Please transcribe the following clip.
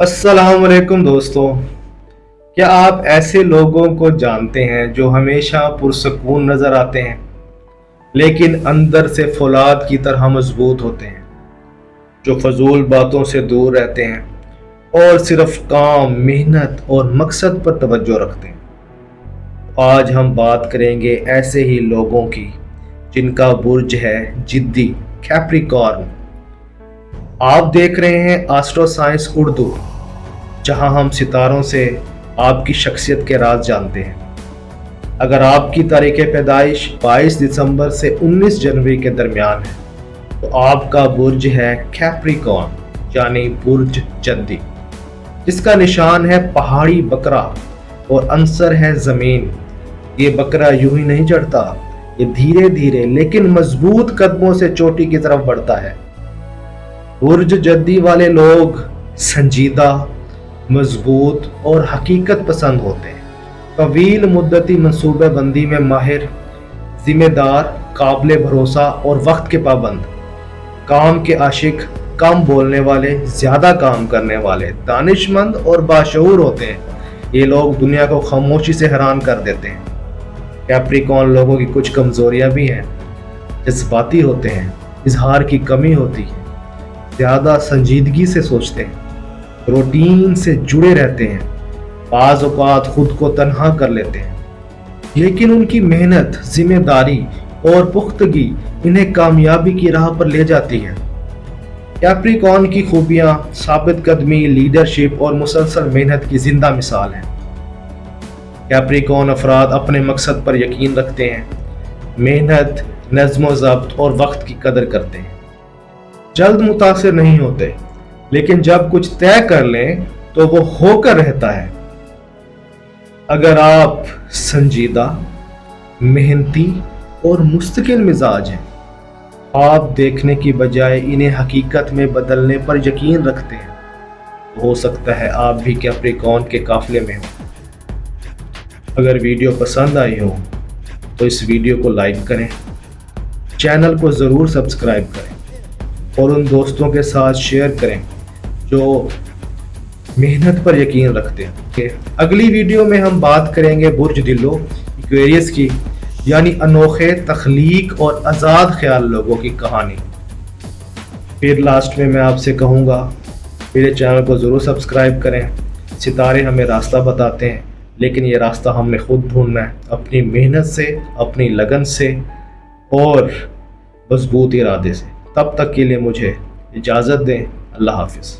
अस्सलाम वालेकुम दोस्तों। क्या आप ऐसे लोगों को जानते हैं जो हमेशा पुरसकून नज़र आते हैं लेकिन अंदर से फौलाद की तरह मजबूत होते हैं, जो फजूल बातों से दूर रहते हैं और सिर्फ काम, मेहनत और मकसद पर तवज्जो रखते हैं। आज हम बात करेंगे ऐसे ही लोगों की जिनका बुर्ज है जिद्दी, कैप्रिकॉर्न। आप देख रहे हैं एस्ट्रो साइंस उर्दू, जहां हम सितारों से आपकी शख्सियत के राज जानते हैं। अगर आपकी तारीख पैदाइश 22 दिसंबर से 19 जनवरी के दरमियान है तो आपका बुर्ज है कैप्रिकॉर्न, यानी बुर्ज जद्दी, जिसका निशान है पहाड़ी बकरा और अंसर है ज़मीन। ये बकरा यूं ही नहीं चढ़ता, ये धीरे धीरे लेकिन मजबूत कदमों से चोटी की तरफ बढ़ता है। बुर्ज जद्दी वाले लोग संजीदा, मजबूत और हकीकत पसंद होते हैं। तवील मुद्दती मंसूबे बंदी में माहिर, जिम्मेदार, काबिल भरोसा और वक्त के पाबंद, काम के आशिक, कम बोलने वाले, ज्यादा काम करने वाले, दानिशमंद और बाशऊर होते हैं। ये लोग दुनिया को खामोशी से हैरान कर देते हैं। कैप्रिकॉर्न लोगों की कुछ कमजोरियां भी हैं। जज्बाती होते हैं, इजहार की कमी होती है, ज्यादा संजीदगी से सोचते हैं, रूटीन से जुड़े रहते हैं, बाज़ औक़ात खुद को तन्हा कर लेते हैं, लेकिन उनकी मेहनत, जिम्मेदारी और पुख्तगी इन्हें कामयाबी की राह पर ले जाती है। कैप्रिकॉर्न की खूबियां साबित कदमी, लीडरशिप और मुसलसल मेहनत की जिंदा मिसाल हैं। कैप्रिकॉर्न अफराद अपने मकसद पर यकीन रखते हैं, मेहनत, नज़्म ज़ब्त और वक्त की कदर करते हैं, जल्द मुतासिर नहीं होते, लेकिन जब कुछ तय कर लें तो वो होकर रहता है। अगर आप संजीदा, मेहनती और मुस्तकिल मिजाज हैं, आप देखने की बजाय इन्हें हकीकत में बदलने पर यकीन रखते हैं, तो हो सकता है आप भी कैप्रिकॉर्न के काफिले में हो। अगर वीडियो पसंद आई हो तो इस वीडियो को लाइक करें, चैनल को ज़रूर सब्सक्राइब करें और उन दोस्तों के साथ शेयर करें जो मेहनत पर यकीन रखते हैं। अगली वीडियो में हम बात करेंगे बुर्ज दिलो, एक्वेरियस की, यानी अनोखे, तख्लीक और आज़ाद ख्याल लोगों की कहानी। फिर लास्ट में मैं आपसे कहूँगा मेरे चैनल को ज़रूर सब्सक्राइब करें। सितारे हमें रास्ता बताते हैं, लेकिन ये रास्ता हमने खुद ढूंढना है, अपनी मेहनत से, अपनी लगन से और मजबूत इरादे से। तब तक के लिए मुझे इजाज़त दें। अल्लाह हाफिज़।